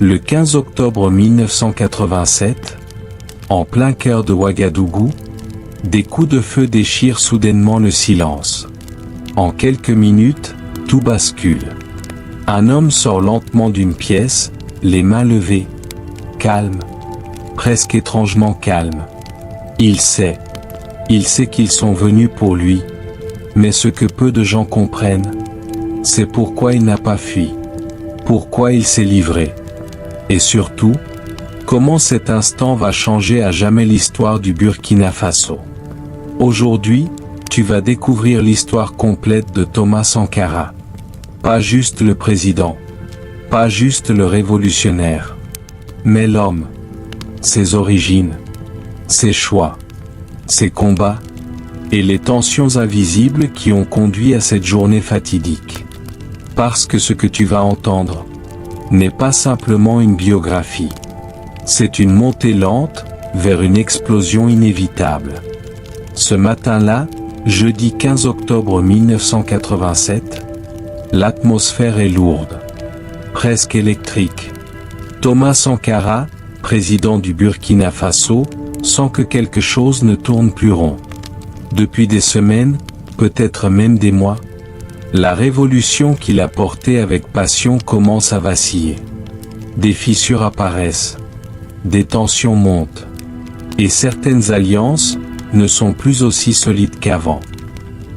Le 15 octobre 1987, en plein cœur de Ouagadougou, des coups de feu déchirent soudainement le silence. En quelques minutes, tout bascule. Un homme sort lentement d'une pièce, les mains levées. Calme. Presque étrangement calme. Il sait qu'ils sont venus pour lui. Mais ce que peu de gens comprennent, c'est pourquoi il n'a pas fui. Pourquoi il s'est livré. Et surtout, comment cet instant va changer à jamais l'histoire du Burkina Faso. Aujourd'hui, tu vas découvrir l'histoire complète de Thomas Sankara. Pas juste le président, pas juste le révolutionnaire, mais l'homme, ses origines, ses choix, ses combats, et les tensions invisibles qui ont conduit à cette journée fatidique. Parce que ce que tu vas entendre n'est pas simplement une biographie. C'est une montée lente vers une explosion inévitable. Ce matin-là, jeudi 15 octobre 1987, l'atmosphère est lourde, presque électrique. Thomas Sankara, président du Burkina Faso, sent que quelque chose ne tourne plus rond. Depuis des semaines, peut-être même des mois, la révolution qu'il a portée avec passion commence à vaciller. Des fissures apparaissent, des tensions montent, et certaines alliances ne sont plus aussi solides qu'avant.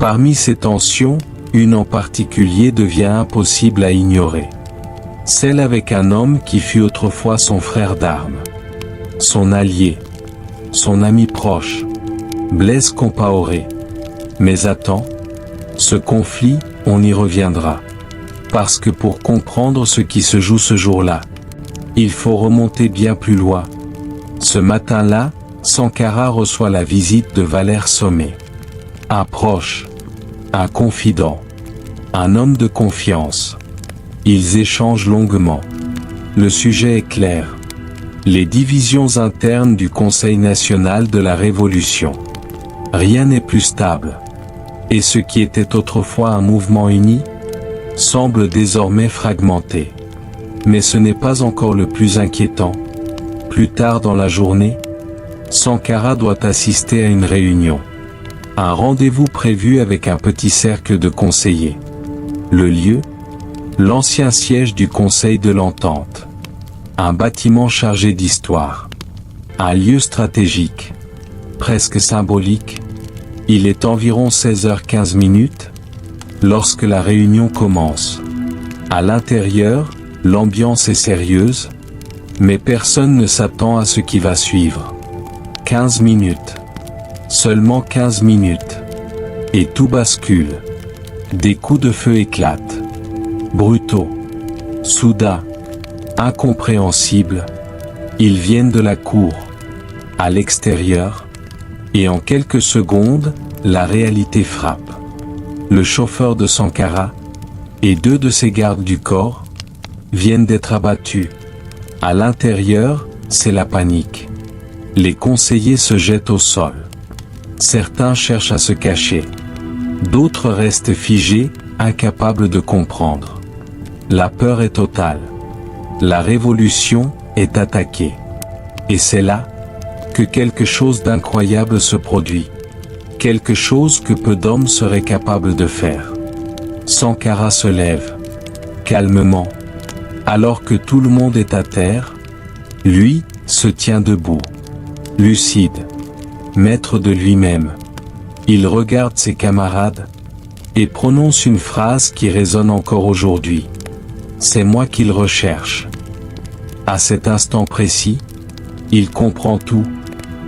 Parmi ces tensions, une en particulier devient impossible à ignorer. Celle avec un homme qui fut autrefois son frère d'armes, son allié, son ami proche, Blaise Compaoré. Mais attends, ce conflit, on y reviendra. Parce que pour comprendre ce qui se joue ce jour-là, il faut remonter bien plus loin. Ce matin-là, Sankara reçoit la visite de Valère Sommet. Un proche, un confident, un homme de confiance. Ils échangent longuement. Le sujet est clair. Les divisions internes du Conseil national de la Révolution. Rien n'est plus stable. Et ce qui était autrefois un mouvement uni, semble désormais fragmenté. Mais ce n'est pas encore le plus inquiétant. Plus tard dans la journée, Sankara doit assister à une réunion. Un rendez-vous prévu avec un petit cercle de conseillers. Le lieu, l'ancien siège du Conseil de l'Entente. Un bâtiment chargé d'histoire. Un lieu stratégique, presque symbolique. Il est environ 16h15 lorsque la réunion commence. À l'intérieur, l'ambiance est sérieuse, mais personne ne s'attend à ce qui va suivre. 15 minutes. Seulement 15 minutes. Et tout bascule. Des coups de feu éclatent. Brutaux. Soudains. Incompréhensibles. Ils viennent de la cour. À l'extérieur. Et en quelques secondes, la réalité frappe. Le chauffeur de Sankara et 2 de ses gardes du corps viennent d'être abattus. À l'intérieur, c'est la panique. Les conseillers se jettent au sol. Certains cherchent à se cacher. D'autres restent figés, incapables de comprendre. La peur est totale. La révolution est attaquée. Et c'est là que quelque chose d'incroyable se produit. Quelque chose que peu d'hommes seraient capables de faire. Sankara se lève. Calmement. Alors que tout le monde est à terre, lui, se tient debout. Lucide. Maître de lui-même. Il regarde ses camarades et prononce une phrase qui résonne encore aujourd'hui. C'est moi qu'il recherche. À cet instant précis, il comprend tout.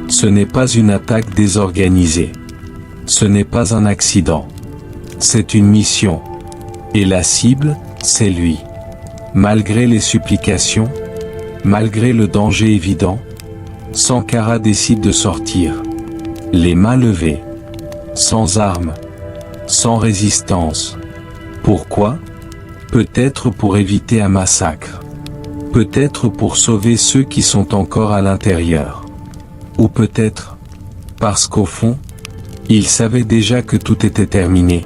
Ce n'est pas une attaque désorganisée. Ce n'est pas un accident. C'est une mission. Et la cible, c'est lui. Malgré les supplications, malgré le danger évident, Sankara décide de sortir. Les mains levées. Sans armes. Sans résistance. Pourquoi? Peut-être pour éviter un massacre. Peut-être pour sauver ceux qui sont encore à l'intérieur. Ou peut-être parce qu'au fond, il savait déjà que tout était terminé.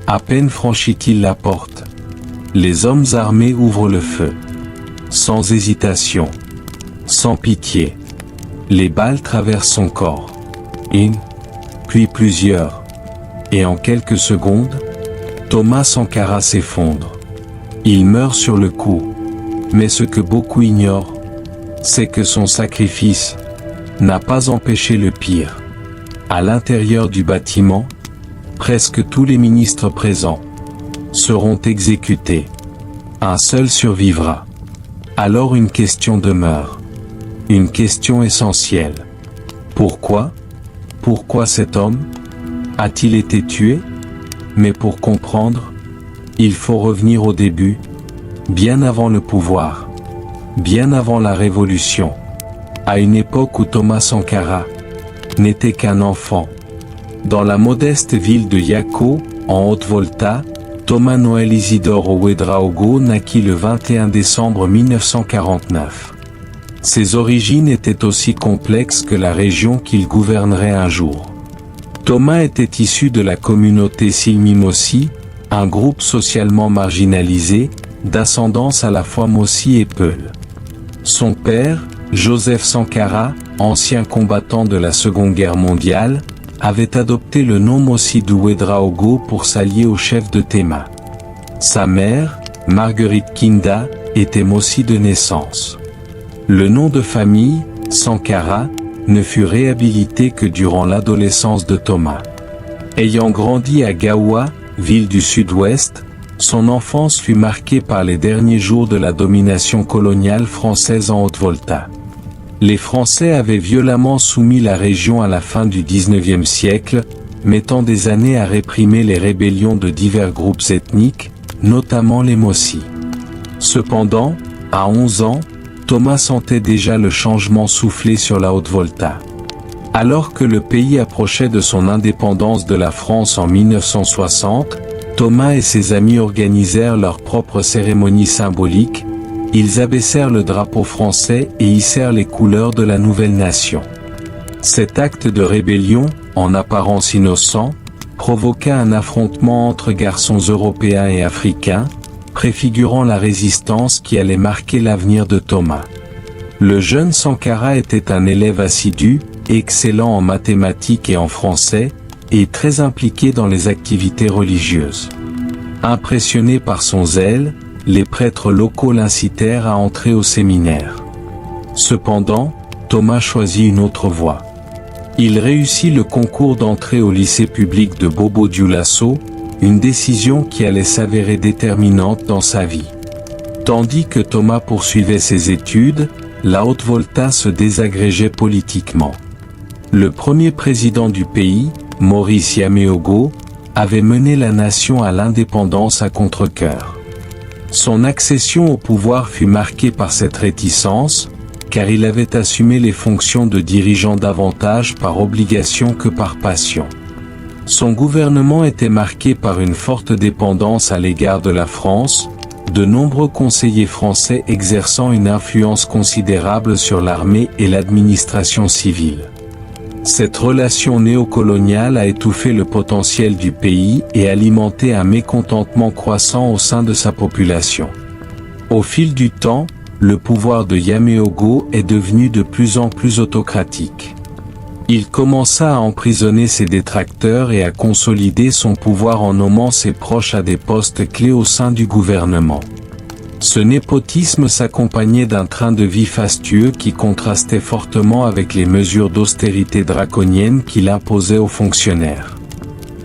À peine franchit-il la porte. Les hommes armés ouvrent le feu. sans hésitation, sans pitié. Les balles traversent son corps. Une, puis plusieurs. Et en quelques secondes, Thomas Sankara s'effondre. Il meurt sur le coup. Mais ce que beaucoup ignorent, c'est que son sacrifice n'a pas empêché le pire. À l'intérieur du bâtiment, presque tous les ministres présents seront exécutés. Un seul survivra. Alors une question demeure. Une question essentielle. Pourquoi ? Pourquoi cet homme a-t-il été tué ? Mais pour comprendre, il faut revenir au début, bien avant le pouvoir, bien avant la Révolution, à une époque où Thomas Sankara n'était qu'un enfant. Dans la modeste ville de Yako, en Haute-Volta, Thomas Noël Isidore Ouedraogo naquit le 21 décembre 1949. Ses origines étaient aussi complexes que la région qu'il gouvernerait un jour. Thomas était issu de la communauté Silmi-Mossi, un groupe socialement marginalisé, d'ascendance à la fois Mossi et Peul. Son père, Joseph Sankara, ancien combattant de la Seconde Guerre mondiale, avait adopté le nom Mossi d'Ouedraogo pour s'allier au chef de Tema. Sa mère, Marguerite Kinda, était Mossi de naissance. Le nom de famille, Sankara, ne fut réhabilité que durant l'adolescence de Thomas. Ayant grandi à Gaoua, ville du sud-ouest, son enfance fut marquée par les derniers jours de la domination coloniale française en Haute-Volta. Les Français avaient violemment soumis la région à la fin du XIXe siècle, mettant des années à réprimer les rébellions de divers groupes ethniques, notamment les Mossi. Cependant, à 11 ans, Thomas sentait déjà le changement souffler sur la Haute-Volta. Alors que le pays approchait de son indépendance de la France en 1960, Thomas et ses amis organisèrent leur propre cérémonie symbolique. Ils abaissèrent le drapeau français et hissèrent les couleurs de la nouvelle nation. Cet acte de rébellion, en apparence innocent, provoqua un affrontement entre garçons européens et africains, préfigurant la résistance qui allait marquer l'avenir de Thomas. Le jeune Sankara était un élève assidu, excellent en mathématiques et en français, et très impliqué dans les activités religieuses. Impressionné par son zèle, les prêtres locaux l'incitèrent à entrer au séminaire. Cependant, Thomas choisit une autre voie. Il réussit le concours d'entrée au lycée public de Bobo-Dioulasso, une décision qui allait s'avérer déterminante dans sa vie. Tandis que Thomas poursuivait ses études, la Haute-Volta se désagrégeait politiquement. Le premier président du pays, Maurice Yaméogo, avait mené la nation à l'indépendance à contre-cœur. Son accession au pouvoir fut marquée par cette réticence, car il avait assumé les fonctions de dirigeant davantage par obligation que par passion. Son gouvernement était marqué par une forte dépendance à l'égard de la France, de nombreux conseillers français exerçant une influence considérable sur l'armée et l'administration civile. Cette relation néocoloniale a étouffé le potentiel du pays et alimenté un mécontentement croissant au sein de sa population. Au fil du temps, le pouvoir de Yaméogo est devenu de plus en plus autocratique. Il commença à emprisonner ses détracteurs et à consolider son pouvoir en nommant ses proches à des postes clés au sein du gouvernement. Ce népotisme s'accompagnait d'un train de vie fastueux qui contrastait fortement avec les mesures d'austérité draconiennes qu'il imposait aux fonctionnaires.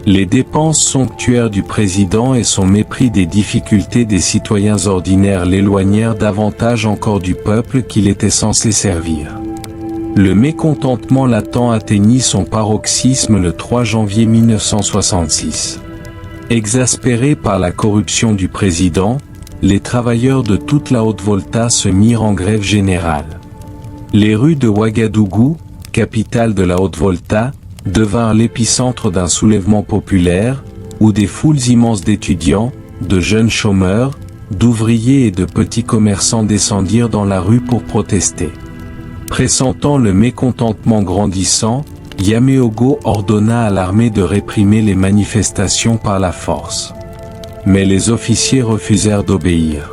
Les dépenses somptuaires du président et son mépris des difficultés des citoyens ordinaires l'éloignèrent davantage encore du peuple qu'il était censé servir. Le mécontentement latent atteignit son paroxysme le 3 janvier 1966. Exaspérés par la corruption du président, les travailleurs de toute la Haute-Volta se mirent en grève générale. Les rues de Ouagadougou, capitale de la Haute-Volta, devinrent l'épicentre d'un soulèvement populaire, où des foules immenses d'étudiants, de jeunes chômeurs, d'ouvriers et de petits commerçants descendirent dans la rue pour protester. Pressentant le mécontentement grandissant, Yaméogo ordonna à l'armée de réprimer les manifestations par la force. Mais les officiers refusèrent d'obéir.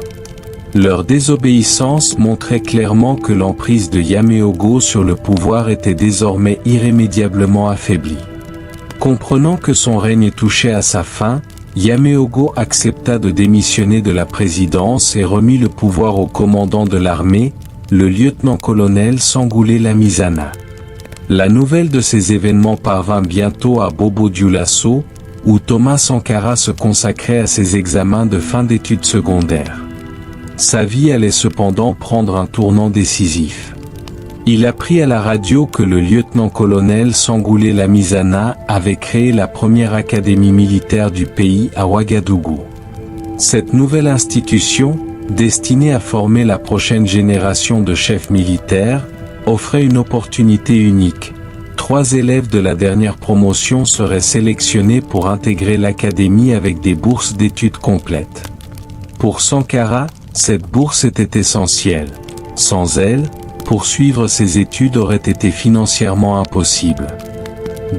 Leur désobéissance montrait clairement que l'emprise de Yaméogo sur le pouvoir était désormais irrémédiablement affaiblie. Comprenant que son règne touchait à sa fin, Yaméogo accepta de démissionner de la présidence et remit le pouvoir au commandant de l'armée, le lieutenant-colonel Sangoulé Lamizana. La nouvelle de ces événements parvint bientôt à Bobo Dioulasso, où Thomas Sankara se consacrait à ses examens de fin d'études secondaires. Sa vie allait cependant prendre un tournant décisif. Il apprit à la radio que le lieutenant-colonel Sangoulé Lamizana avait créé la première académie militaire du pays à Ouagadougou. Cette nouvelle institution, destinée à former la prochaine génération de chefs militaires, offrait une opportunité unique. 3 élèves de la dernière promotion seraient sélectionnés pour intégrer l'académie avec des bourses d'études complètes. Pour Sankara, cette bourse était essentielle. Sans elle, poursuivre ses études aurait été financièrement impossible.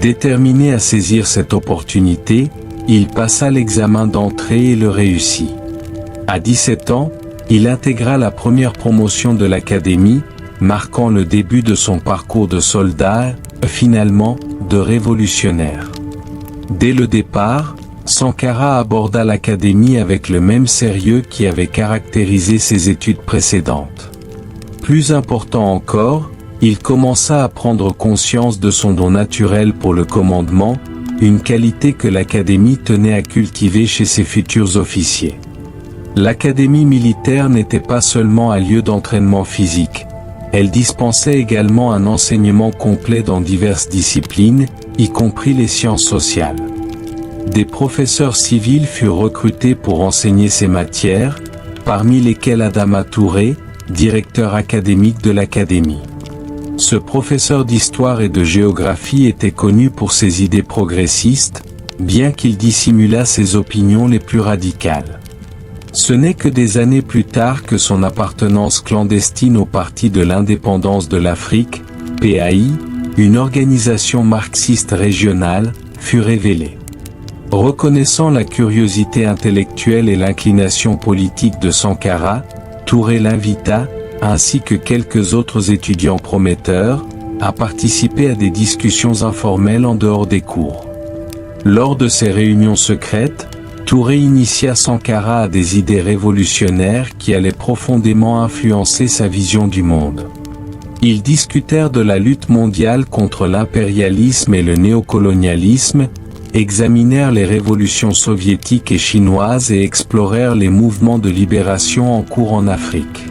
Déterminé à saisir cette opportunité, il passa l'examen d'entrée et le réussit. À 17 ans, il intégra la première promotion de l'académie, marquant le début de son parcours de soldat, finalement, de révolutionnaire. Dès le départ, Sankara aborda l'académie avec le même sérieux qui avait caractérisé ses études précédentes. Plus important encore, il commença à prendre conscience de son don naturel pour le commandement, une qualité que l'académie tenait à cultiver chez ses futurs officiers. L'académie militaire n'était pas seulement un lieu d'entraînement physique, elle dispensait également un enseignement complet dans diverses disciplines, y compris les sciences sociales. Des professeurs civils furent recrutés pour enseigner ces matières, parmi lesquels Adama Touré, directeur académique de l'académie. Ce professeur d'histoire et de géographie était connu pour ses idées progressistes, bien qu'il dissimulât ses opinions les plus radicales. Ce n'est que des années plus tard que son appartenance clandestine au Parti de l'indépendance de l'Afrique, PAI, une organisation marxiste régionale, fut révélée. Reconnaissant la curiosité intellectuelle et l'inclination politique de Sankara, Touré l'invita, ainsi que quelques autres étudiants prometteurs, à participer à des discussions informelles en dehors des cours. Lors de ces réunions secrètes, Touré initia Sankara à des idées révolutionnaires qui allaient profondément influencer sa vision du monde. Ils discutèrent de la lutte mondiale contre l'impérialisme et le néocolonialisme, examinèrent les révolutions soviétiques et chinoises et explorèrent les mouvements de libération en cours en Afrique.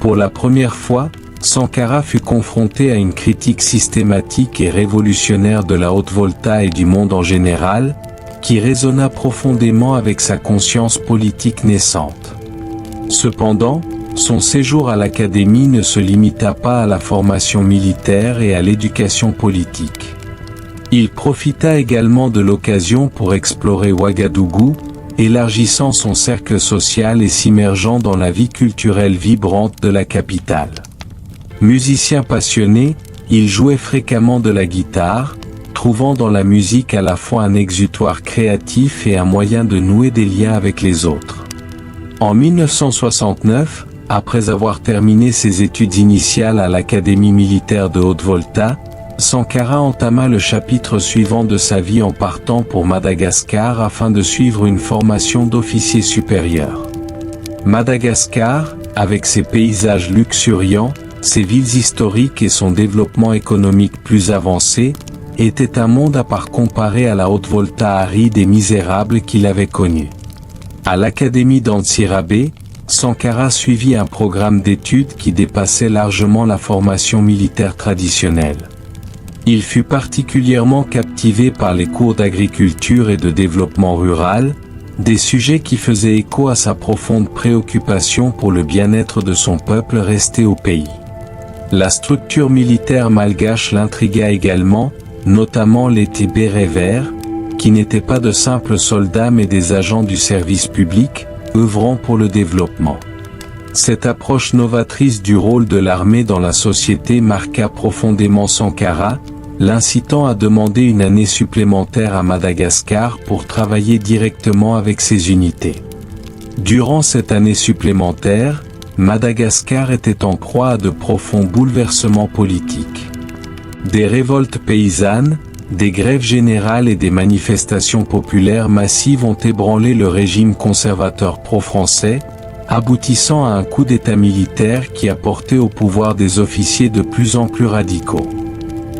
Pour la première fois, Sankara fut confronté à une critique systématique et révolutionnaire de la Haute-Volta et du monde en général, qui résonna profondément avec sa conscience politique naissante. Cependant, son séjour à l'académie ne se limita pas à la formation militaire et à l'éducation politique. Il profita également de l'occasion pour explorer Ouagadougou, élargissant son cercle social et s'immergeant dans la vie culturelle vibrante de la capitale. Musicien passionné, il jouait fréquemment de la guitare, trouvant dans la musique à la fois un exutoire créatif et un moyen de nouer des liens avec les autres. En 1969, après avoir terminé ses études initiales à l'Académie militaire de Haute-Volta, Sankara entama le chapitre suivant de sa vie en partant pour Madagascar afin de suivre une formation d'officier supérieur. Madagascar, avec ses paysages luxuriants, ses villes historiques et son développement économique plus avancé, était un monde à part comparé à la Haute-Volta aride et misérable qu'il avait connue. À l'Académie d'Antsirabe, Sankara suivit un programme d'études qui dépassait largement la formation militaire traditionnelle. Il fut particulièrement captivé par les cours d'agriculture et de développement rural, des sujets qui faisaient écho à sa profonde préoccupation pour le bien-être de son peuple resté au pays. La structure militaire malgache l'intrigua également, notamment les bérets verts, qui n'étaient pas de simples soldats mais des agents du service public, œuvrant pour le développement. Cette approche novatrice du rôle de l'armée dans la société marqua profondément Sankara, l'incitant à demander une année supplémentaire à Madagascar pour travailler directement avec ces unités. Durant cette année supplémentaire, Madagascar était en proie à de profonds bouleversements politiques. Des révoltes paysannes, des grèves générales et des manifestations populaires massives ont ébranlé le régime conservateur pro-français, aboutissant à un coup d'État militaire qui a porté au pouvoir des officiers de plus en plus radicaux.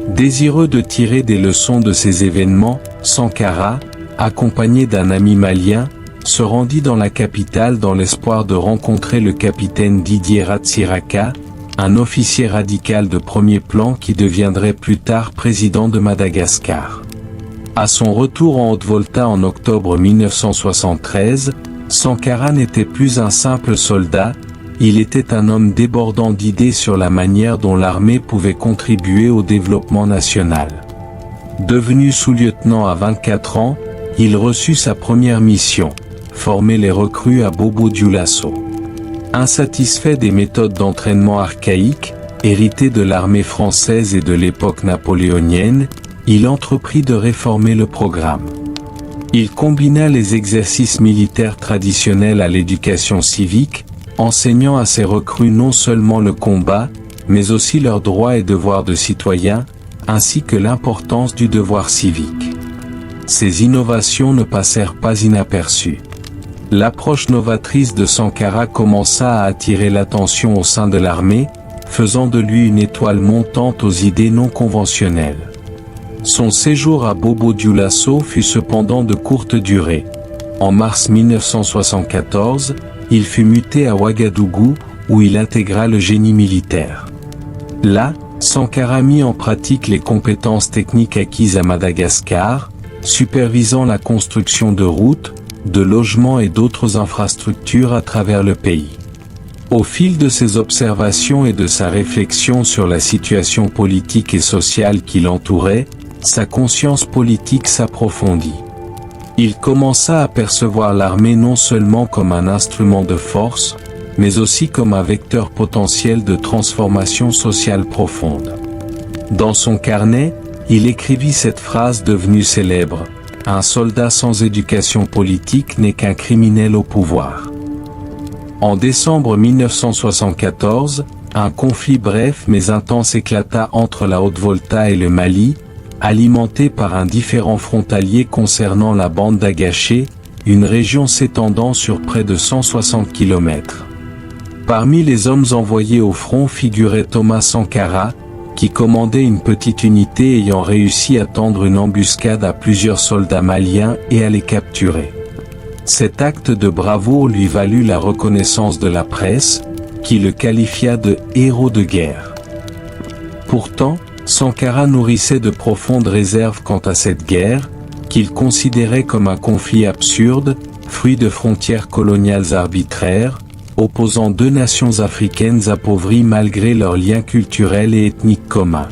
Désireux de tirer des leçons de ces événements, Sankara, accompagné d'un ami malien, se rendit dans la capitale dans l'espoir de rencontrer le capitaine Didier Ratsiraka, un officier radical de premier plan qui deviendrait plus tard président de Madagascar. À son retour en Haute-Volta en octobre 1973, Sankara n'était plus un simple soldat, il était un homme débordant d'idées sur la manière dont l'armée pouvait contribuer au développement national. Devenu sous-lieutenant à 24 ans, il reçut sa première mission, former les recrues à Bobo-Dioulasso. Insatisfait des méthodes d'entraînement archaïques, héritées de l'armée française et de l'époque napoléonienne, il entreprit de réformer le programme. Il combina les exercices militaires traditionnels à l'éducation civique, enseignant à ses recrues non seulement le combat, mais aussi leurs droits et devoirs de citoyens, ainsi que l'importance du devoir civique. Ces innovations ne passèrent pas inaperçues. L'approche novatrice de Sankara commença à attirer l'attention au sein de l'armée, faisant de lui une étoile montante aux idées non conventionnelles. Son séjour à Bobo-Dioulasso fut cependant de courte durée. En mars 1974, il fut muté à Ouagadougou, où il intégra le génie militaire. Là, Sankara mit en pratique les compétences techniques acquises à Madagascar, supervisant la construction de routes, de logements et d'autres infrastructures à travers le pays. Au fil de ses observations et de sa réflexion sur la situation politique et sociale qui l'entourait, sa conscience politique s'approfondit. Il commença à percevoir l'armée non seulement comme un instrument de force, mais aussi comme un vecteur potentiel de transformation sociale profonde. Dans son carnet, il écrivit cette phrase devenue célèbre: « Un soldat sans éducation politique n'est qu'un criminel au pouvoir ». En décembre 1974, un conflit bref mais intense éclata entre la Haute-Volta et le Mali, alimenté par un différend frontalier concernant la bande d'Agaché, une région s'étendant sur près de 160 km. Parmi les hommes envoyés au front figurait Thomas Sankara, qui commandait une petite unité ayant réussi à tendre une embuscade à plusieurs soldats maliens et à les capturer. Cet acte de bravoure lui valut la reconnaissance de la presse, qui le qualifia de « héros de guerre ». Pourtant, Sankara nourrissait de profondes réserves quant à cette guerre, qu'il considérait comme un conflit absurde, fruit de frontières coloniales arbitraires, opposant deux nations africaines appauvries malgré leurs liens culturels et ethniques communs.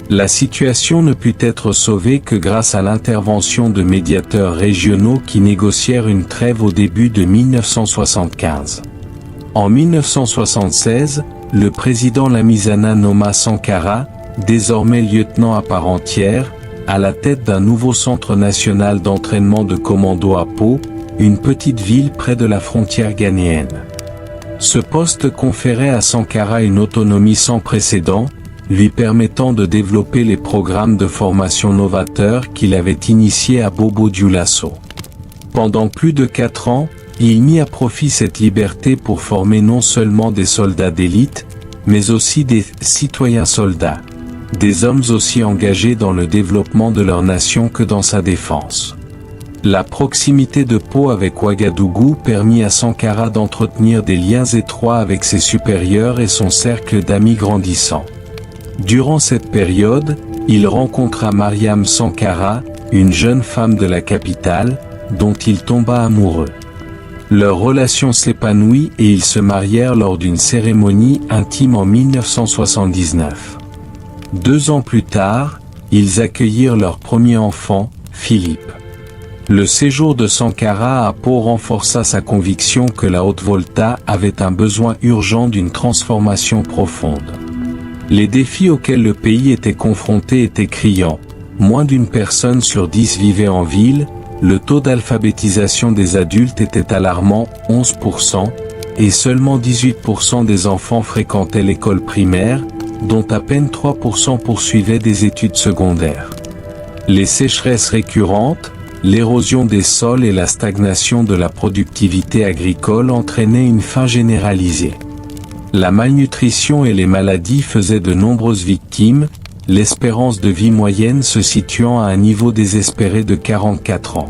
La situation ne put être sauvée que grâce à l'intervention de médiateurs régionaux qui négocièrent une trêve au début de 1975. En 1976, le président Lamizana nomma Sankara, désormais lieutenant à part entière, à la tête d'un nouveau centre national d'entraînement de commando à Pau, une petite ville près de la frontière ghanéenne. Ce poste conférait à Sankara une autonomie sans précédent, lui permettant de développer les programmes de formation novateurs qu'il avait initiés à Bobo-Dioulasso. Pendant plus de 4 ans, il mit à profit cette liberté pour former non seulement des soldats d'élite, mais aussi des citoyens soldats, des hommes aussi engagés dans le développement de leur nation que dans sa défense. La proximité de Pau avec Ouagadougou permit à Sankara d'entretenir des liens étroits avec ses supérieurs et son cercle d'amis grandissant. Durant cette période, il rencontra Mariam Sankara, une jeune femme de la capitale, dont il tomba amoureux. Leur relation s'épanouit et ils se marièrent lors d'une cérémonie intime en 1979. 2 ans plus tard, ils accueillirent leur premier enfant, Philippe. Le séjour de Sankara à Pau renforça sa conviction que la Haute-Volta avait un besoin urgent d'une transformation profonde. Les défis auxquels le pays était confronté étaient criants. Moins d'1 personne sur 10 vivait en ville, le taux d'alphabétisation des adultes était alarmant, 11%, et seulement 18% des enfants fréquentaient l'école primaire, dont à peine 3% poursuivaient des études secondaires. Les sécheresses récurrentes, l'érosion des sols et la stagnation de la productivité agricole entraînaient une faim généralisée. La malnutrition et les maladies faisaient de nombreuses victimes, l'espérance de vie moyenne se situant à un niveau désespéré de 44 ans.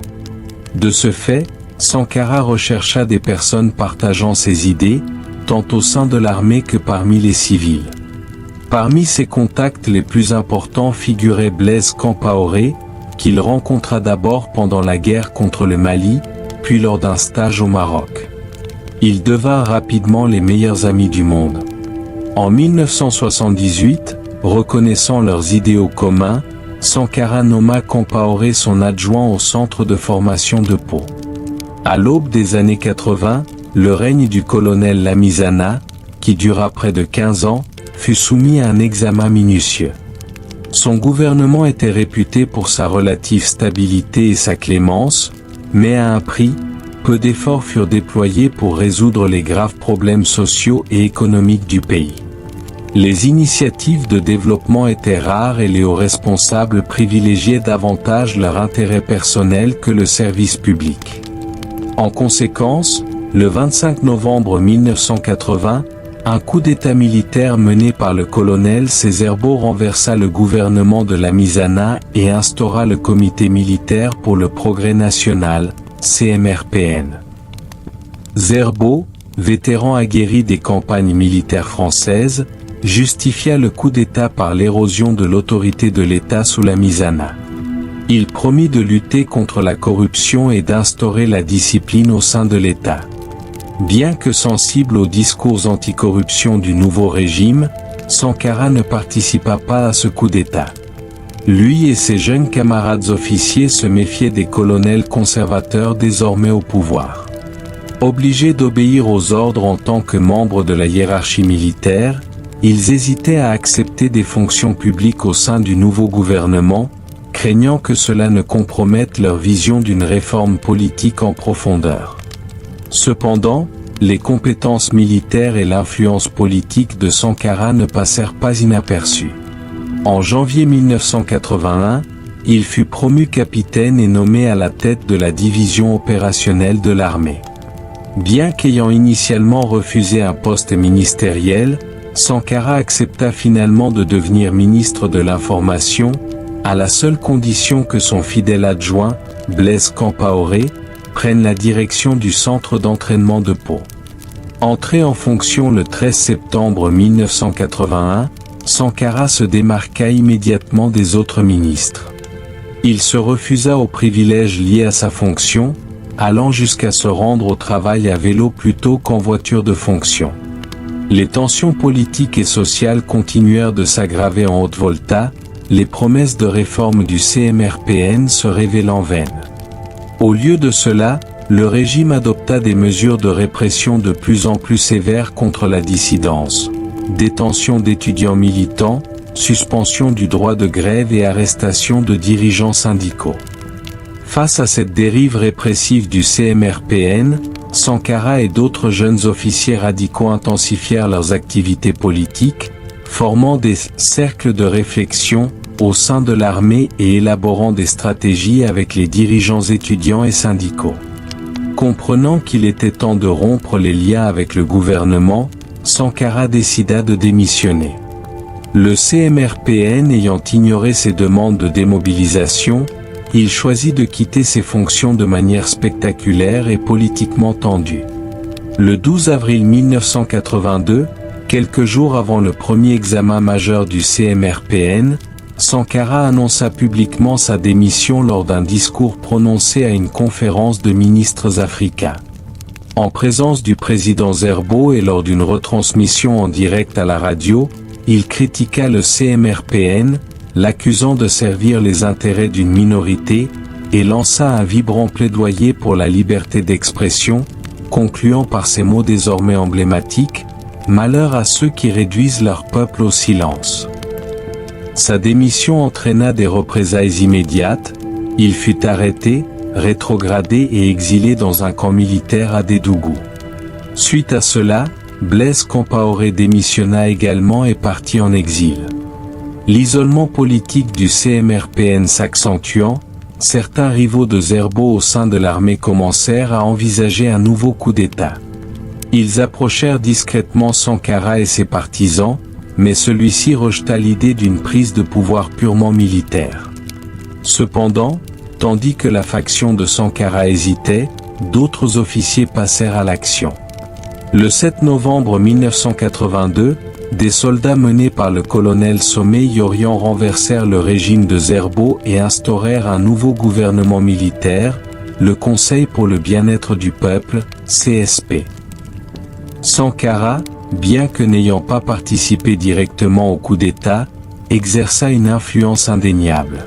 De ce fait, Sankara rechercha des personnes partageant ses idées, tant au sein de l'armée que parmi les civils. Parmi ses contacts les plus importants figurait Blaise Compaoré, qu'il rencontra d'abord pendant la guerre contre le Mali, puis lors d'un stage au Maroc. Ils devinrent rapidement les meilleurs amis du monde. En 1978, reconnaissant leurs idéaux communs, Sankara nomma Compaoré son adjoint au centre de formation de Pau. À l'aube des années 80, le règne du colonel Lamizana, qui dura près de 15 ans, fut soumis à un examen minutieux. Son gouvernement était réputé pour sa relative stabilité et sa clémence, mais à un prix, peu d'efforts furent déployés pour résoudre les graves problèmes sociaux et économiques du pays. Les initiatives de développement étaient rares et les hauts responsables privilégiaient davantage leur intérêt personnel que le service public. En conséquence, le 25 novembre 1980, un coup d'État militaire mené par le colonel Césaire-Beau renversa le gouvernement de Lamizana et instaura le Comité militaire pour le progrès national, CMRPN. Zerbo, vétéran aguerri des campagnes militaires françaises, justifia le coup d'État par l'érosion de l'autorité de l'État sous Lamizana. Il promit de lutter contre la corruption et d'instaurer la discipline au sein de l'État. Bien que sensible aux discours anticorruption du nouveau régime, Sankara ne participa pas à ce coup d'État. Lui et ses jeunes camarades officiers se méfiaient des colonels conservateurs désormais au pouvoir. Obligés d'obéir aux ordres en tant que membres de la hiérarchie militaire, ils hésitaient à accepter des fonctions publiques au sein du nouveau gouvernement, craignant que cela ne compromette leur vision d'une réforme politique en profondeur. Cependant, les compétences militaires et l'influence politique de Sankara ne passèrent pas inaperçues. En janvier 1981, il fut promu capitaine et nommé à la tête de la division opérationnelle de l'armée. Bien qu'ayant initialement refusé un poste ministériel, Sankara accepta finalement de devenir ministre de l'Information, à la seule condition que son fidèle adjoint, Blaise Compaoré, prenne la direction du centre d'entraînement de Pau. Entré en fonction le 13 septembre 1981, Sankara se démarqua immédiatement des autres ministres. Il se refusa aux privilèges liés à sa fonction, allant jusqu'à se rendre au travail à vélo plutôt qu'en voiture de fonction. Les tensions politiques et sociales continuèrent de s'aggraver en Haute-Volta, les promesses de réforme du CMRPN se révélant vaines. Au lieu de cela, le régime adopta des mesures de répression de plus en plus sévères contre la dissidence. Détention d'étudiants militants, suspension du droit de grève et arrestation de dirigeants syndicaux. Face à cette dérive répressive du CMRPN, Sankara et d'autres jeunes officiers radicaux intensifièrent leurs activités politiques, formant des cercles de réflexion au sein de l'armée et élaborant des stratégies avec les dirigeants étudiants et syndicaux. Comprenant qu'il était temps de rompre les liens avec le gouvernement, Sankara décida de démissionner. Le CMRPN ayant ignoré ses demandes de démobilisation, il choisit de quitter ses fonctions de manière spectaculaire et politiquement tendue. Le 12 avril 1982, quelques jours avant le premier examen majeur du CMRPN, Sankara annonça publiquement sa démission lors d'un discours prononcé à une conférence de ministres africains. En présence du président Zerbo et lors d'une retransmission en direct à la radio, il critiqua le CMRPN, l'accusant de servir les intérêts d'une minorité, et lança un vibrant plaidoyer pour la liberté d'expression, concluant par ces mots désormais emblématiques: « Malheur à ceux qui réduisent leur peuple au silence ». Sa démission entraîna des représailles immédiates, il fut arrêté, rétrogradé et exilé dans un camp militaire à Dédougou. Suite à cela, Blaise Compaoré démissionna également et partit en exil. L'isolement politique du CMRPN s'accentuant, certains rivaux de Zerbo au sein de l'armée commencèrent à envisager un nouveau coup d'État. Ils approchèrent discrètement Sankara et ses partisans, mais celui-ci rejeta l'idée d'une prise de pouvoir purement militaire. Cependant, tandis que la faction de Sankara hésitait, d'autres officiers passèrent à l'action. Le 7 novembre 1982, des soldats menés par le colonel Somé Yorian renversèrent le régime de Zerbo et instaurèrent un nouveau gouvernement militaire, le Conseil pour le bien-être du peuple, CSP. Sankara, bien que n'ayant pas participé directement au coup d'État, exerça une influence indéniable.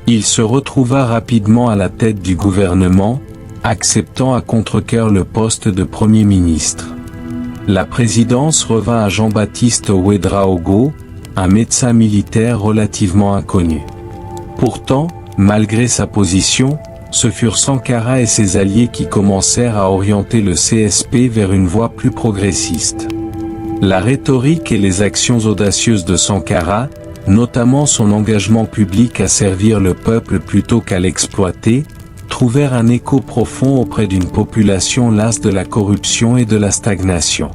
Il se retrouva rapidement à la tête du gouvernement, acceptant à contre-cœur le poste de Premier ministre. La présidence revint à Jean-Baptiste Ouédraogo, un médecin militaire relativement inconnu. Pourtant, malgré sa position, ce furent Sankara et ses alliés qui commencèrent à orienter le CSP vers une voie plus progressiste. La rhétorique et les actions audacieuses de Sankara, notamment son engagement public à servir le peuple plutôt qu'à l'exploiter, trouvèrent un écho profond auprès d'une population lasse de la corruption et de la stagnation.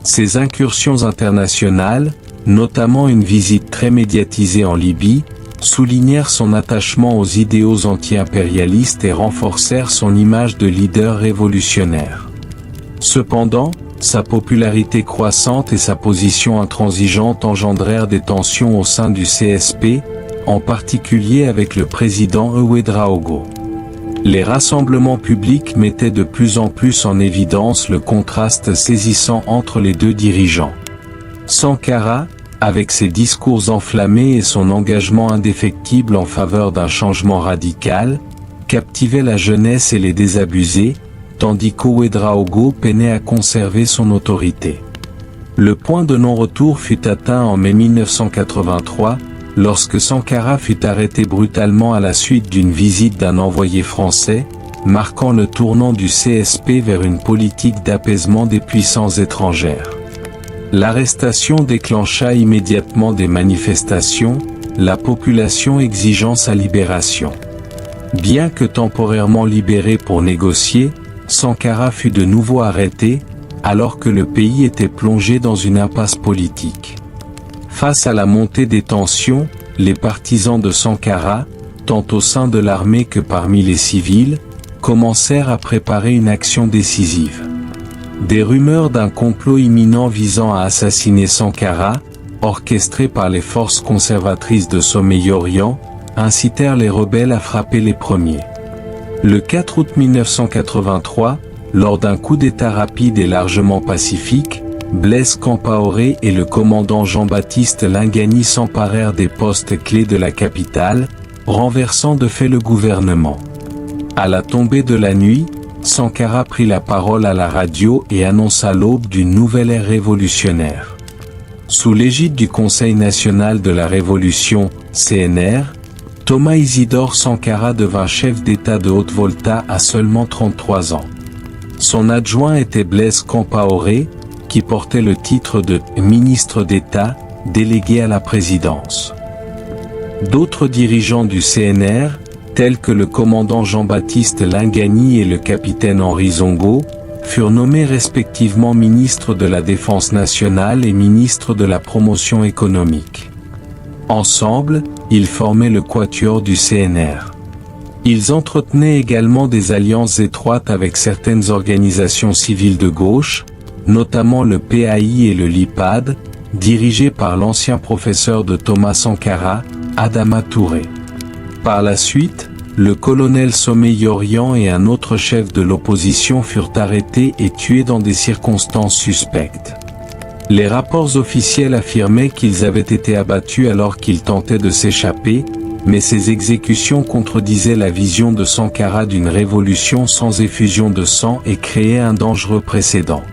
Ces incursions internationales, notamment une visite très médiatisée en Libye, soulignèrent son attachement aux idéaux anti-impérialistes et renforcèrent son image de leader révolutionnaire. Cependant, sa popularité croissante et sa position intransigeante engendrèrent des tensions au sein du CSP, en particulier avec le président Ouédraogo. Les rassemblements publics mettaient de plus en plus en évidence le contraste saisissant entre les deux dirigeants. Sankara, avec ses discours enflammés et son engagement indéfectible en faveur d'un changement radical, captivait la jeunesse et les désabusés, tandis qu'Ouédraogo peinait à conserver son autorité. Le point de non-retour fut atteint en mai 1983, lorsque Sankara fut arrêté brutalement à la suite d'une visite d'un envoyé français, marquant le tournant du CSP vers une politique d'apaisement des puissances étrangères. L'arrestation déclencha immédiatement des manifestations, la population exigeant sa libération. Bien que temporairement libéré pour négocier, Sankara fut de nouveau arrêté, alors que le pays était plongé dans une impasse politique. Face à la montée des tensions, les partisans de Sankara, tant au sein de l'armée que parmi les civils, commencèrent à préparer une action décisive. Des rumeurs d'un complot imminent visant à assassiner Sankara, orchestré par les forces conservatrices de Somé-Yorian, incitèrent les rebelles à frapper les premiers. Le 4 août 1983, lors d'un coup d'État rapide et largement pacifique, Blaise Compaoré et le commandant Jean-Baptiste Lingani s'emparèrent des postes clés de la capitale, renversant de fait le gouvernement. À la tombée de la nuit, Sankara prit la parole à la radio et annonça l'aube d'une nouvelle ère révolutionnaire. Sous l'égide du Conseil national de la Révolution, CNR, Thomas Isidore Sankara devint chef d'État de Haute-Volta à seulement 33 ans. Son adjoint était Blaise Compaoré, qui portait le titre de ministre d'État, délégué à la présidence. D'autres dirigeants du CNR, tels que le commandant Jean-Baptiste Lingani et le capitaine Henri Zongo, furent nommés respectivement ministre de la Défense nationale et ministre de la Promotion économique. Ensemble, ils formaient le quatuor du CNR. Ils entretenaient également des alliances étroites avec certaines organisations civiles de gauche, notamment le PAI et le LIPAD, dirigés par l'ancien professeur de Thomas Sankara, Adama Touré. Par la suite, le colonel Somé-Yorian et un autre chef de l'opposition furent arrêtés et tués dans des circonstances suspectes. Les rapports officiels affirmaient qu'ils avaient été abattus alors qu'ils tentaient de s'échapper, mais ces exécutions contredisaient la vision de Sankara d'une révolution sans effusion de sang et créaient un dangereux précédent.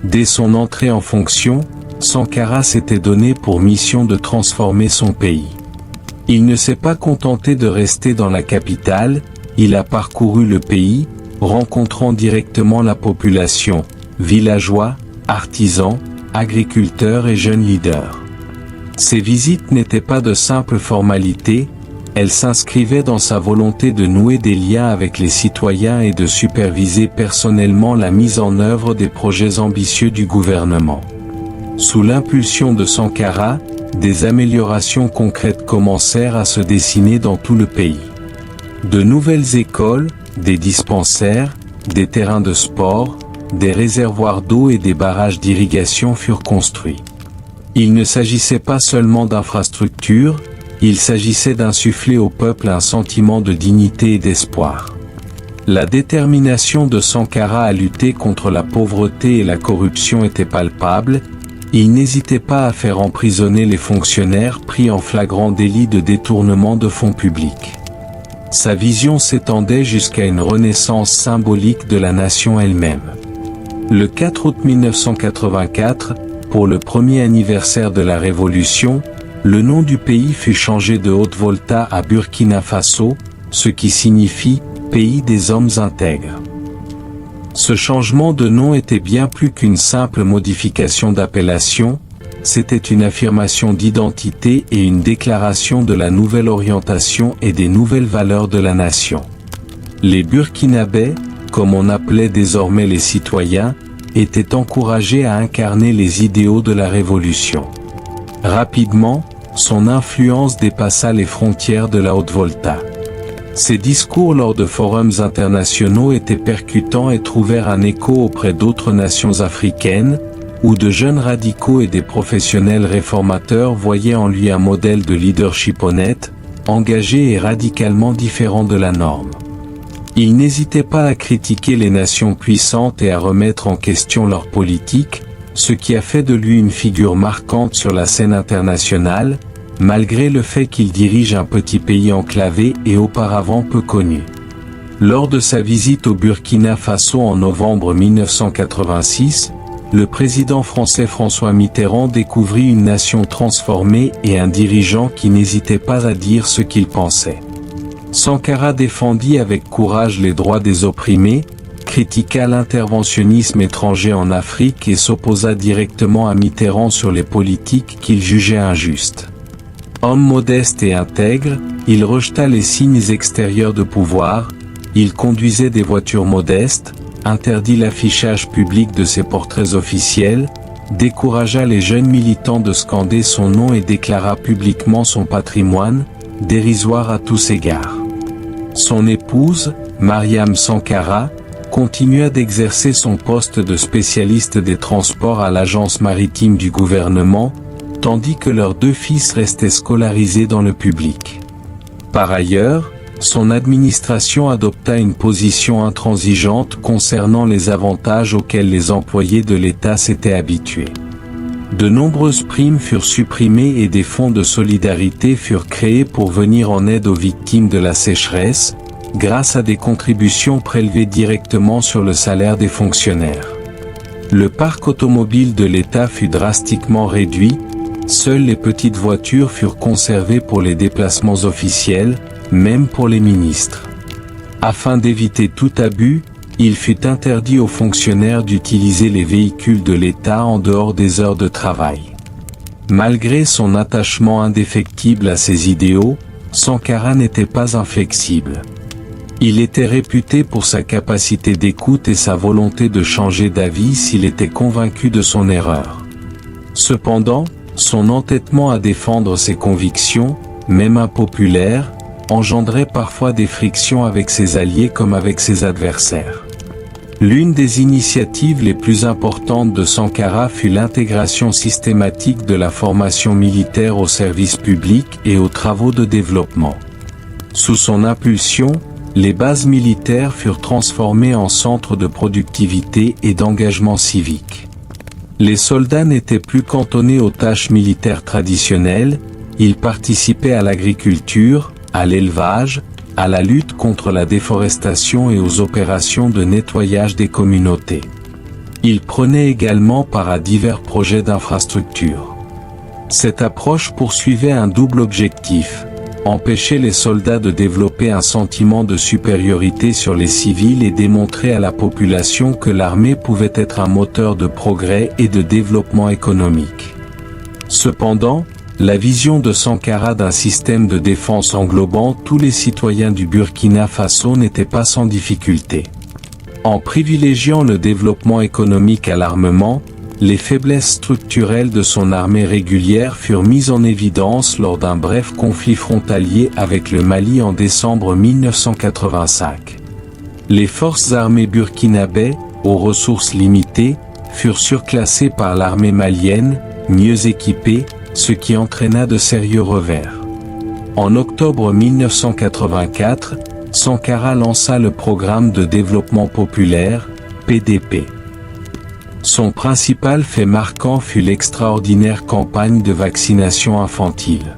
Dès son entrée en fonction, Sankara s'était donné pour mission de transformer son pays. Il ne s'est pas contenté de rester dans la capitale, il a parcouru le pays, rencontrant directement la population, villageois, artisans, agriculteurs et jeunes leaders. Ces visites n'étaient pas de simples formalités, elles s'inscrivaient dans sa volonté de nouer des liens avec les citoyens et de superviser personnellement la mise en œuvre des projets ambitieux du gouvernement. Sous l'impulsion de Sankara, des améliorations concrètes commencèrent à se dessiner dans tout le pays. De nouvelles écoles, des dispensaires, des terrains de sport, des réservoirs d'eau et des barrages d'irrigation furent construits. Il ne s'agissait pas seulement d'infrastructures, il s'agissait d'insuffler au peuple un sentiment de dignité et d'espoir. La détermination de Sankara à lutter contre la pauvreté et la corruption était palpable, il n'hésitait pas à faire emprisonner les fonctionnaires pris en flagrant délit de détournement de fonds publics. Sa vision s'étendait jusqu'à une renaissance symbolique de la nation elle-même. Le 4 août 1984, pour le premier anniversaire de la Révolution, le nom du pays fut changé de Haute-Volta à Burkina Faso, ce qui signifie « pays des hommes intègres ». Ce changement de nom était bien plus qu'une simple modification d'appellation, c'était une affirmation d'identité et une déclaration de la nouvelle orientation et des nouvelles valeurs de la nation. Les Burkinabés, comme on appelait désormais les citoyens, étaient encouragés à incarner les idéaux de la Révolution. Rapidement, son influence dépassa les frontières de la Haute-Volta. Ses discours lors de forums internationaux étaient percutants et trouvèrent un écho auprès d'autres nations africaines, où de jeunes radicaux et des professionnels réformateurs voyaient en lui un modèle de leadership honnête, engagé et radicalement différent de la norme. Il n'hésitait pas à critiquer les nations puissantes et à remettre en question leur politique, ce qui a fait de lui une figure marquante sur la scène internationale, malgré le fait qu'il dirige un petit pays enclavé et auparavant peu connu. Lors de sa visite au Burkina Faso en novembre 1986, le président français François Mitterrand découvrit une nation transformée et un dirigeant qui n'hésitait pas à dire ce qu'il pensait. Sankara défendit avec courage les droits des opprimés, critiqua l'interventionnisme étranger en Afrique et s'opposa directement à Mitterrand sur les politiques qu'il jugeait injustes. Homme modeste et intègre, il rejeta les signes extérieurs de pouvoir, il conduisait des voitures modestes, interdit l'affichage public de ses portraits officiels, découragea les jeunes militants de scander son nom et déclara publiquement son patrimoine, dérisoire à tous égards. Son épouse, Mariam Sankara, continua d'exercer son poste de spécialiste des transports à l'agence maritime du gouvernement, tandis que leurs deux fils restaient scolarisés dans le public. Par ailleurs, son administration adopta une position intransigeante concernant les avantages auxquels les employés de l'État s'étaient habitués. De nombreuses primes furent supprimées et des fonds de solidarité furent créés pour venir en aide aux victimes de la sécheresse, grâce à des contributions prélevées directement sur le salaire des fonctionnaires. Le parc automobile de l'État fut drastiquement réduit, seules les petites voitures furent conservées pour les déplacements officiels, même pour les ministres. Afin d'éviter tout abus, il fut interdit aux fonctionnaires d'utiliser les véhicules de l'État en dehors des heures de travail. Malgré son attachement indéfectible à ses idéaux, Sankara n'était pas inflexible. Il était réputé pour sa capacité d'écoute et sa volonté de changer d'avis s'il était convaincu de son erreur. Cependant, son entêtement à défendre ses convictions, même impopulaires, engendrait parfois des frictions avec ses alliés comme avec ses adversaires. L'une des initiatives les plus importantes de Sankara fut l'intégration systématique de la formation militaire au service public et aux travaux de développement. Sous son impulsion, les bases militaires furent transformées en centres de productivité et d'engagement civique. Les soldats n'étaient plus cantonnés aux tâches militaires traditionnelles, ils participaient à l'agriculture, à l'élevage, à la lutte contre la déforestation et aux opérations de nettoyage des communautés. Ils prenaient également part à divers projets d'infrastructure. Cette approche poursuivait un double objectif, empêcher les soldats de développer un sentiment de supériorité sur les civils et démontrer à la population que l'armée pouvait être un moteur de progrès et de développement économique. Cependant, la vision de Sankara d'un système de défense englobant tous les citoyens du Burkina Faso n'était pas sans difficulté. En privilégiant le développement économique à l'armement, les faiblesses structurelles de son armée régulière furent mises en évidence lors d'un bref conflit frontalier avec le Mali en décembre 1985. Les forces armées burkinabais, aux ressources limitées, furent surclassées par l'armée malienne, mieux équipée, ce qui entraîna de sérieux revers. En octobre 1984, Sankara lança le Programme de développement populaire, PDP. Son principal fait marquant fut l'extraordinaire campagne de vaccination infantile.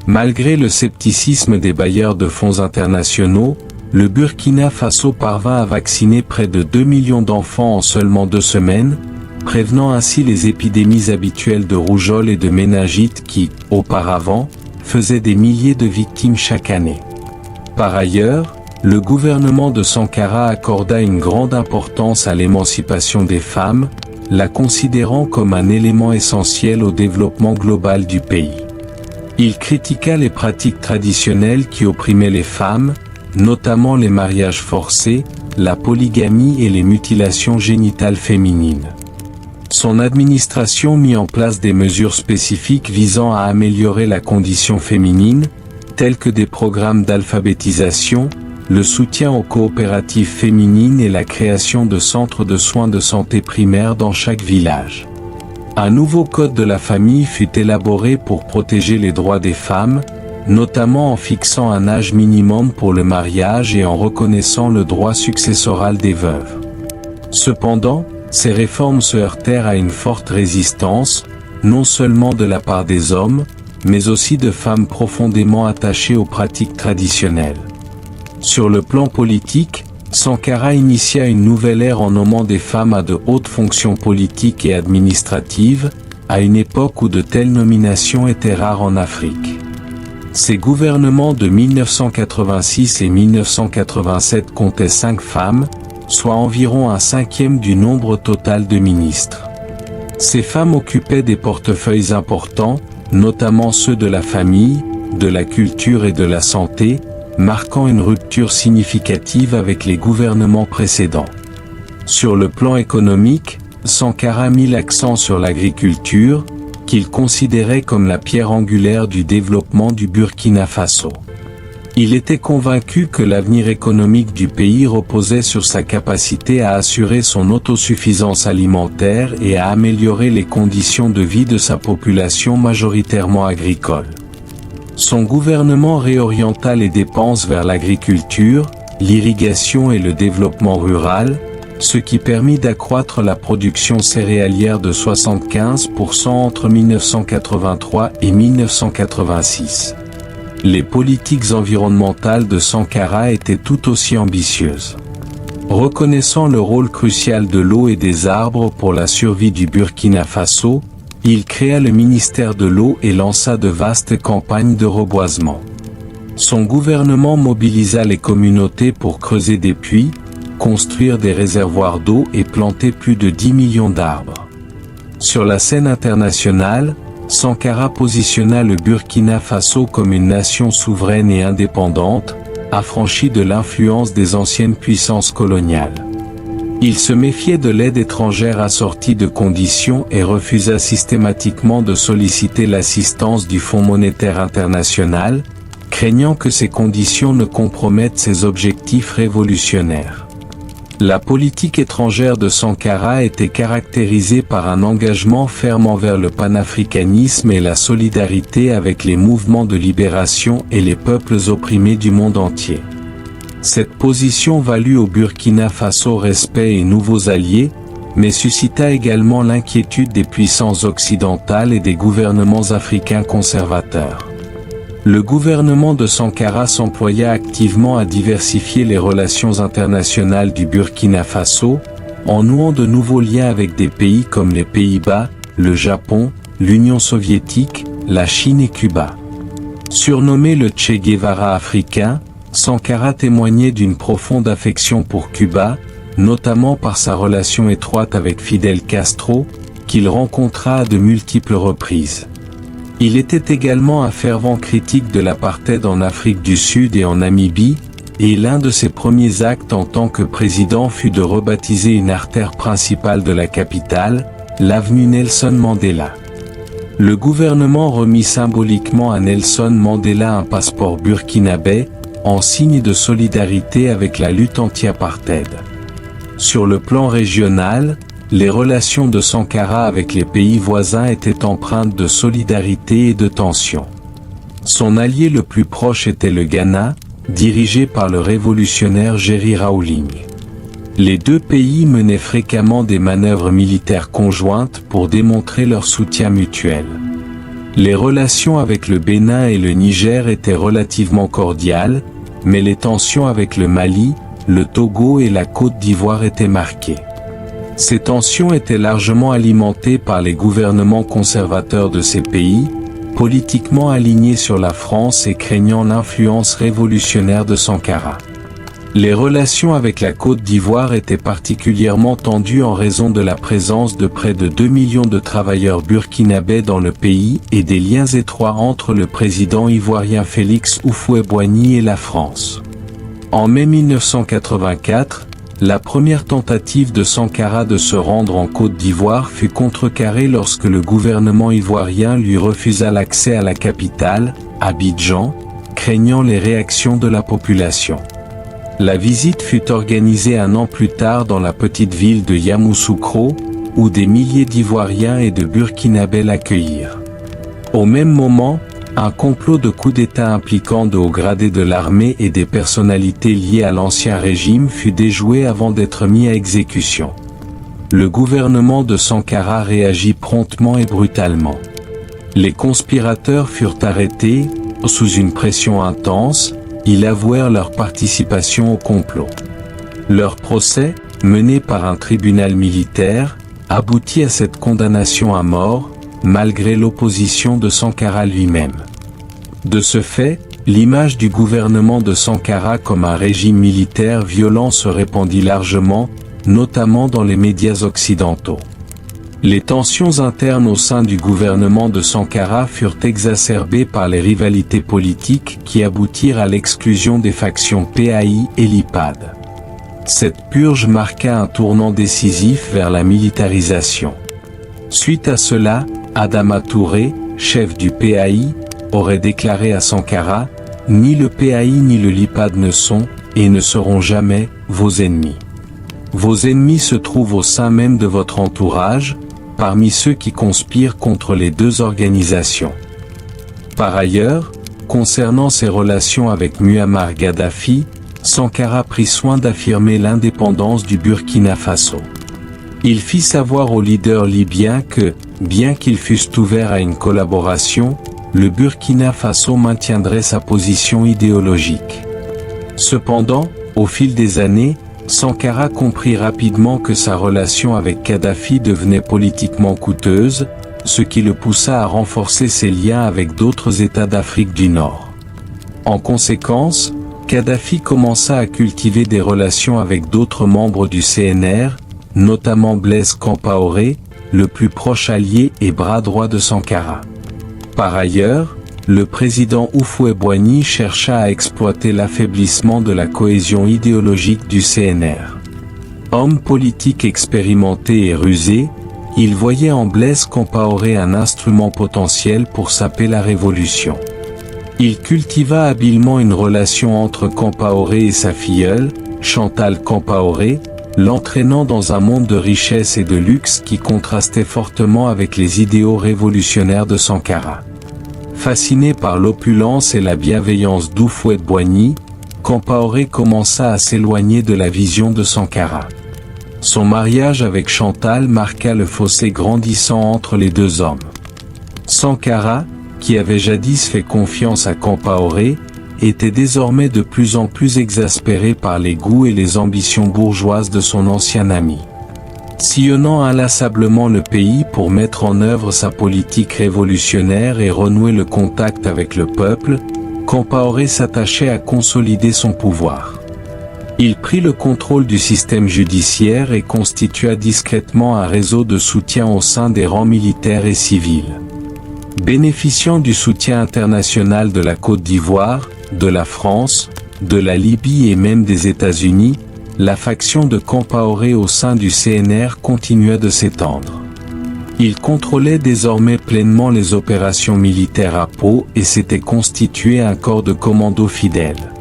Malgré le scepticisme des bailleurs de fonds internationaux, le Burkina Faso parvint à vacciner près de 2 millions d'enfants en seulement 2 semaines, prévenant ainsi les épidémies habituelles de rougeole et de méningite qui, auparavant, faisaient des milliers de victimes chaque année. Par ailleurs, le gouvernement de Sankara accorda une grande importance à l'émancipation des femmes, la considérant comme un élément essentiel au développement global du pays. Il critiqua les pratiques traditionnelles qui opprimaient les femmes, notamment les mariages forcés, la polygamie et les mutilations génitales féminines. Son administration mit en place des mesures spécifiques visant à améliorer la condition féminine, tels que des programmes d'alphabétisation, le soutien aux coopératives féminines et la création de centres de soins de santé primaires dans chaque village. Un nouveau code de la famille fut élaboré pour protéger les droits des femmes, notamment en fixant un âge minimum pour le mariage et en reconnaissant le droit successoral des veuves. Cependant, ces réformes se heurtèrent à une forte résistance, non seulement de la part des hommes, mais aussi de femmes profondément attachées aux pratiques traditionnelles. Sur le plan politique, Sankara initia une nouvelle ère en nommant des femmes à de hautes fonctions politiques et administratives, à une époque où de telles nominations étaient rares en Afrique. Ses gouvernements de 1986 et 1987 comptaient 5 femmes, soit environ un cinquième du nombre total de ministres. Ces femmes occupaient des portefeuilles importants, notamment ceux de la famille, de la culture et de la santé, marquant une rupture significative avec les gouvernements précédents. Sur le plan économique, Sankara mit l'accent sur l'agriculture, qu'il considérait comme la pierre angulaire du développement du Burkina Faso. Il était convaincu que l'avenir économique du pays reposait sur sa capacité à assurer son autosuffisance alimentaire et à améliorer les conditions de vie de sa population majoritairement agricole. Son gouvernement réorienta les dépenses vers l'agriculture, l'irrigation et le développement rural, ce qui permit d'accroître la production céréalière de 75% entre 1983 et 1986. Les politiques environnementales de Sankara étaient tout aussi ambitieuses. Reconnaissant le rôle crucial de l'eau et des arbres pour la survie du Burkina Faso, il créa le ministère de l'eau et lança de vastes campagnes de reboisement. Son gouvernement mobilisa les communautés pour creuser des puits, construire des réservoirs d'eau et planter plus de 10 millions d'arbres. Sur la scène internationale, Sankara positionna le Burkina Faso comme une nation souveraine et indépendante, affranchie de l'influence des anciennes puissances coloniales. Il se méfiait de l'aide étrangère assortie de conditions et refusa systématiquement de solliciter l'assistance du Fonds monétaire international, craignant que ces conditions ne compromettent ses objectifs révolutionnaires. La politique étrangère de Sankara était caractérisée par un engagement ferme envers le panafricanisme et la solidarité avec les mouvements de libération et les peuples opprimés du monde entier. Cette position valut au Burkina Faso respect et nouveaux alliés, mais suscita également l'inquiétude des puissances occidentales et des gouvernements africains conservateurs. Le gouvernement de Sankara s'employa activement à diversifier les relations internationales du Burkina Faso, en nouant de nouveaux liens avec des pays comme les Pays-Bas, le Japon, l'Union soviétique, la Chine et Cuba. Surnommé le Che Guevara africain, Sankara témoignait d'une profonde affection pour Cuba, notamment par sa relation étroite avec Fidel Castro, qu'il rencontra à de multiples reprises. Il était également un fervent critique de l'apartheid en Afrique du Sud et en Namibie, et l'un de ses premiers actes en tant que président fut de rebaptiser une artère principale de la capitale, l'avenue Nelson Mandela. Le gouvernement remit symboliquement à Nelson Mandela un passeport burkinabé, en signe de solidarité avec la lutte anti-apartheid. Sur le plan régional, les relations de Sankara avec les pays voisins étaient empreintes de solidarité et de tension. Son allié le plus proche était le Ghana, dirigé par le révolutionnaire Jerry Rawling. Les deux pays menaient fréquemment des manœuvres militaires conjointes pour démontrer leur soutien mutuel. Les relations avec le Bénin et le Niger étaient relativement cordiales, mais les tensions avec le Mali, le Togo et la Côte d'Ivoire étaient marquées. Ces tensions étaient largement alimentées par les gouvernements conservateurs de ces pays, politiquement alignés sur la France et craignant l'influence révolutionnaire de Sankara. Les relations avec la Côte d'Ivoire étaient particulièrement tendues en raison de la présence de près de 2 millions de travailleurs burkinabés dans le pays et des liens étroits entre le président ivoirien Félix Houphouët-Boigny et la France. En mai 1984, la première tentative de Sankara de se rendre en Côte d'Ivoire fut contrecarrée lorsque le gouvernement ivoirien lui refusa l'accès à la capitale, Abidjan, craignant les réactions de la population. La visite fut organisée un an plus tard dans la petite ville de Yamoussoukro, où des milliers d'Ivoiriens et de Burkinabés l'accueillirent. Au même moment, un complot de coup d'État impliquant de hauts gradés de l'armée et des personnalités liées à l'ancien régime fut déjoué avant d'être mis à exécution. Le gouvernement de Sankara réagit promptement et brutalement. Les conspirateurs furent arrêtés, sous une pression intense. Ils avouèrent leur participation au complot. Leur procès, mené par un tribunal militaire, aboutit à cette condamnation à mort, malgré l'opposition de Sankara lui-même. De ce fait, l'image du gouvernement de Sankara comme un régime militaire violent se répandit largement, notamment dans les médias occidentaux. Les tensions internes au sein du gouvernement de Sankara furent exacerbées par les rivalités politiques qui aboutirent à l'exclusion des factions PAI et l'IPAD. Cette purge marqua un tournant décisif vers la militarisation. Suite à cela, Adama Touré, chef du PAI, aurait déclaré à Sankara « Ni le PAI ni le LIPAD ne sont, et ne seront jamais, vos ennemis. Vos ennemis se trouvent au sein même de votre entourage, parmi ceux qui conspirent contre les deux organisations. » Par ailleurs, concernant ses relations avec Muammar Kadhafi, Sankara prit soin d'affirmer l'indépendance du Burkina Faso. Il fit savoir aux leaders libyens que, bien qu'ils fussent ouverts à une collaboration, le Burkina Faso maintiendrait sa position idéologique. Cependant, au fil des années, Sankara comprit rapidement que sa relation avec Kadhafi devenait politiquement coûteuse, ce qui le poussa à renforcer ses liens avec d'autres États d'Afrique du Nord. En conséquence, Kadhafi commença à cultiver des relations avec d'autres membres du CNR, notamment Blaise Compaoré, le plus proche allié et bras droit de Sankara. Par ailleurs, le président Houphouët-Boigny chercha à exploiter l'affaiblissement de la cohésion idéologique du CNR. Homme politique expérimenté et rusé, il voyait en Blaise Compaoré un instrument potentiel pour saper la révolution. Il cultiva habilement une relation entre Compaoré et sa filleule, Chantal Compaoré, l'entraînant dans un monde de richesse et de luxe qui contrastait fortement avec les idéaux révolutionnaires de Sankara. Fasciné par l'opulence et la bienveillance d'Houphouët-Boigny, Compaoré commença à s'éloigner de la vision de Sankara. Son mariage avec Chantal marqua le fossé grandissant entre les deux hommes. Sankara, qui avait jadis fait confiance à Compaoré, était désormais de plus en plus exaspéré par les goûts et les ambitions bourgeoises de son ancien ami. Sillonnant inlassablement le pays pour mettre en œuvre sa politique révolutionnaire et renouer le contact avec le peuple, Compaoré s'attachait à consolider son pouvoir. Il prit le contrôle du système judiciaire et constitua discrètement un réseau de soutien au sein des rangs militaires et civils. Bénéficiant du soutien international de la Côte d'Ivoire, de la France, de la Libye et même des États-Unis, la faction de Compaoré au sein du CNR continua de s'étendre. Il contrôlait désormais pleinement les opérations militaires à Pau et s'était constitué un corps de commandos fidèles.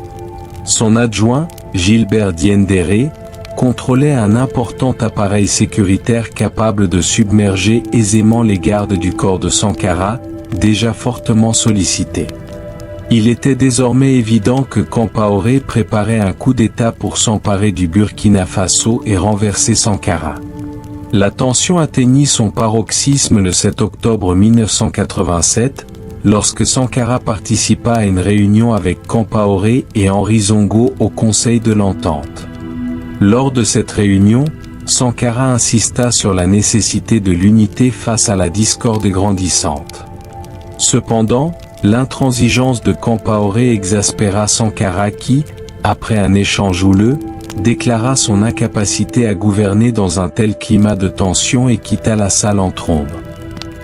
Son adjoint, Gilbert Diendéré, contrôlait un important appareil sécuritaire capable de submerger aisément les gardes du corps de Sankara, déjà fortement sollicités. Il était désormais évident que Compaoré préparait un coup d'État pour s'emparer du Burkina Faso et renverser Sankara. La tension atteignit son paroxysme le 7 octobre 1987, lorsque Sankara participa à une réunion avec Compaoré et Henri Zongo au Conseil de l'Entente. Lors de cette réunion, Sankara insista sur la nécessité de l'unité face à la discorde grandissante. Cependant, l'intransigeance de Compaoré exaspéra Sankara qui, après un échange houleux, déclara son incapacité à gouverner dans un tel climat de tension et quitta la salle en trombe.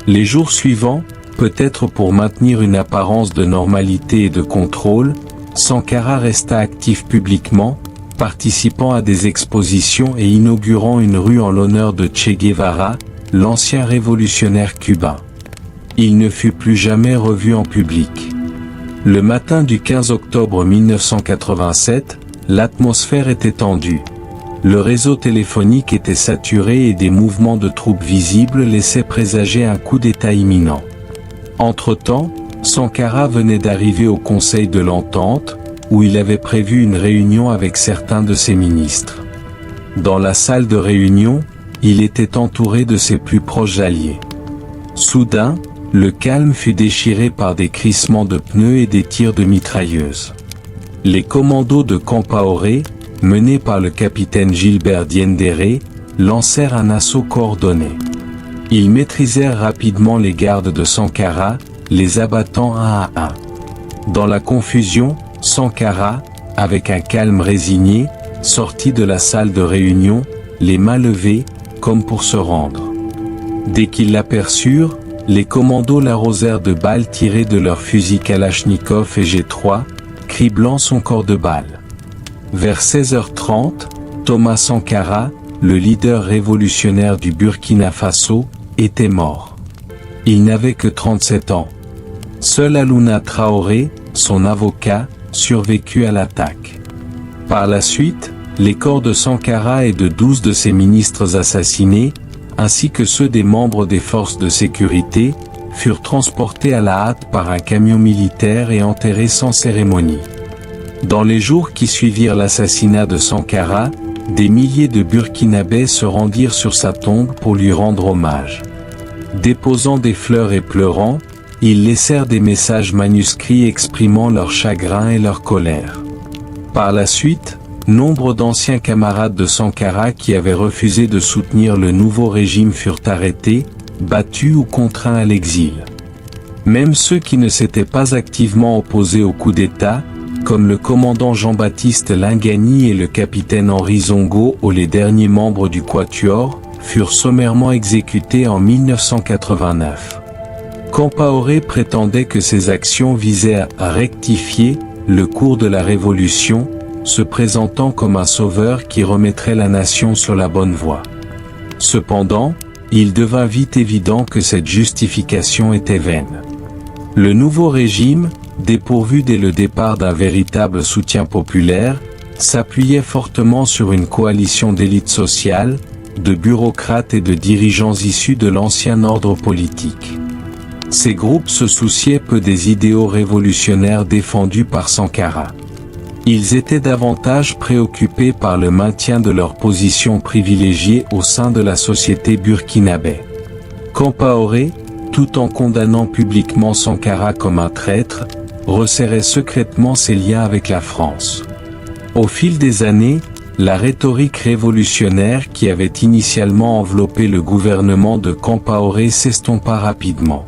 Les jours suivants, peut-être pour maintenir une apparence de normalité et de contrôle, Sankara resta actif publiquement, participant à des expositions et inaugurant une rue en l'honneur de Che Guevara, l'ancien révolutionnaire cubain. Il ne fut plus jamais revu en public. Le matin du 15 octobre 1987, l'atmosphère était tendue. Le réseau téléphonique était saturé et des mouvements de troupes visibles laissaient présager un coup d'État imminent. Entre-temps, Sankara venait d'arriver au Conseil de l'Entente, où il avait prévu une réunion avec certains de ses ministres. Dans la salle de réunion, il était entouré de ses plus proches alliés. Soudain, le calme fut déchiré par des crissements de pneus et des tirs de mitrailleuses. Les commandos de Compaoré, menés par le capitaine Gilbert Diendéré, lancèrent un assaut coordonné. Ils maîtrisèrent rapidement les gardes de Sankara, les abattant un à un. Dans la confusion, Sankara, avec un calme résigné, sortit de la salle de réunion, les mains levées, comme pour se rendre. Dès qu'ils l'aperçurent, les commandos l'arrosèrent de balles tirées de leurs fusils Kalachnikov et G3, criblant son corps de balles. Vers 16h30, Thomas Sankara, le leader révolutionnaire du Burkina Faso, était mort. Il n'avait que 37 ans. Seul Alouna Traoré, son avocat, survécut à l'attaque. Par la suite, les corps de Sankara et de 12 de ses ministres assassinés, ainsi que ceux des membres des forces de sécurité, furent transportés à la hâte par un camion militaire et enterrés sans cérémonie. Dans les jours qui suivirent l'assassinat de Sankara, des milliers de Burkinabés se rendirent sur sa tombe pour lui rendre hommage. Déposant des fleurs et pleurant, ils laissèrent des messages manuscrits exprimant leur chagrin et leur colère. Par la suite, nombre d'anciens camarades de Sankara qui avaient refusé de soutenir le nouveau régime furent arrêtés, battus ou contraints à l'exil. Même ceux qui ne s'étaient pas activement opposés au coup d'État, comme le commandant Jean-Baptiste Lingani et le capitaine Henri Zongo ou les derniers membres du Quatuor, furent sommairement exécutés en 1989. Compaoré prétendait que ces actions visaient à rectifier le cours de la révolution, se présentant comme un sauveur qui remettrait la nation sur la bonne voie. Cependant, il devint vite évident que cette justification était vaine. Le nouveau régime, dépourvu dès le départ d'un véritable soutien populaire, s'appuyait fortement sur une coalition d'élites sociales, de bureaucrates et de dirigeants issus de l'ancien ordre politique. Ces groupes se souciaient peu des idéaux révolutionnaires défendus par Sankara. Ils étaient davantage préoccupés par le maintien de leur position privilégiée au sein de la société burkinabé. Compaoré, tout en condamnant publiquement Sankara comme un traître, resserrait secrètement ses liens avec la France. Au fil des années, La rhétorique révolutionnaire qui avait initialement enveloppé le gouvernement de Compaoré s'estompa rapidement.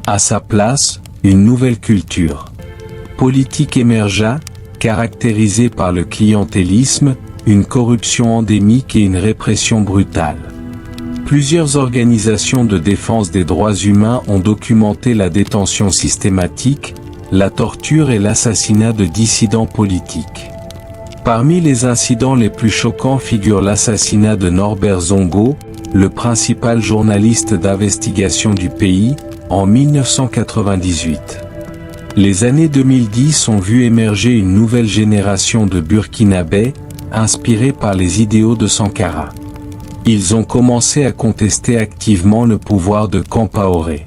À sa place, une nouvelle culture politique émergea, caractérisée par le clientélisme, une corruption endémique et une répression brutale. Plusieurs organisations de défense des droits humains ont documenté la détention systématique, la torture et l'assassinat de dissidents politiques. Parmi les incidents les plus choquants figure l'assassinat de Norbert Zongo, le principal journaliste d'investigation du pays, en 1998. Les années 2010 ont vu émerger une nouvelle génération de Burkinabés, inspirés par les idéaux de Sankara. Ils ont commencé à contester activement le pouvoir de Compaoré.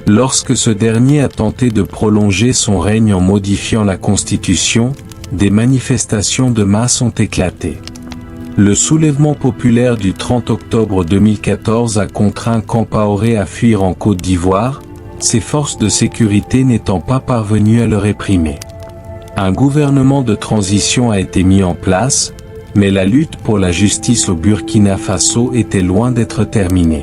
Lorsque ce dernier a tenté de prolonger son règne en modifiant la constitution, des manifestations de masse ont éclaté. Le soulèvement populaire du 30 octobre 2014 a contraint Compaoré à fuir en Côte d'Ivoire, ses forces de sécurité n'étant pas parvenues à le réprimer. Un gouvernement de transition a été mis en place, mais la lutte pour la justice au Burkina Faso était loin d'être terminée.